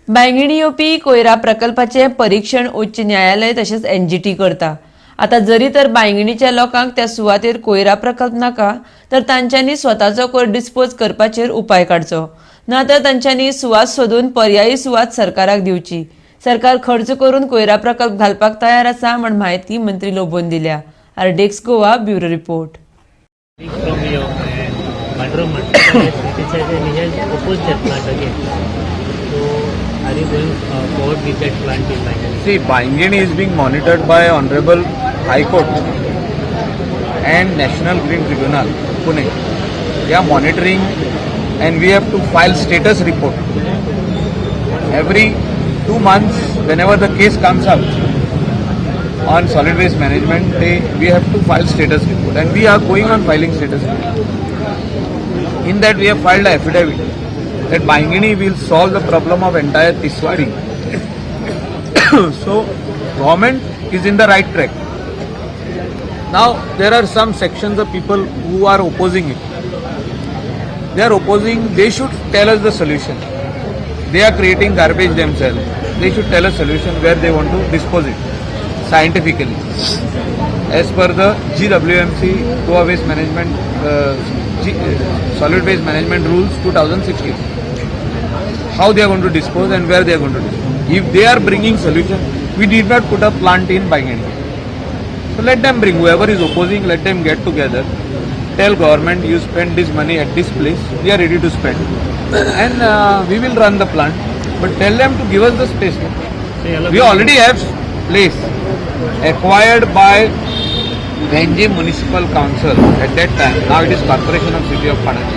बांगणी येवपी कोयरा प्रकल्पाचे परीक्षण उच्च न्यायालय तसेच एनजीटी करता। आता जरी तर बांगणीच्या लोकांक त्या सुवातेर कोयरा प्रकल्प नाका तर तांच्यांनी स्वताचो कोयर डिस्पोज करपाचेर उपाय काडचो, ना तर तांच्यांनी सुवात सोदून पर्यायी सुवात सरकाराक दिवची। सरकार खर्च करून कोयरा प्रकल्प घालपाक तयार आसा म्हण माहिती मंत्री लोबोवन दिल्या। आरडेक्स Goa bureau report. Are you going forward with that plant in Bangani? See, Bangani is being monitored by Honorable High Court and National Green Tribunal, Pune. They are monitoring and we have to file status report. Every 2 months, whenever the case comes up on solid waste management, we have to file status report and we are going on filing status report. In that we have filed an affidavit that Bangani will solve the problem of entire Tiswari. So, government is in the right track. Now, there are some sections of people who are opposing it. They are opposing, they should tell us the solution. They are creating garbage themselves. They should tell us solution where they want to dispose it scientifically. As per the GWMC, Goa Waste Management, Solid Waste Management Rules 2016. How they are going to dispose and where they are going to dispose. If they are bringing solution, we did not put a plant in Bangani. So let them bring, whoever is opposing, let them get together. Tell government, you spend this money at this place, we are ready to spend. And we will run the plant. But tell them to give us the space. We already have place acquired by Venji Municipal Council at that time. Now it is Corporation of City of Panaji.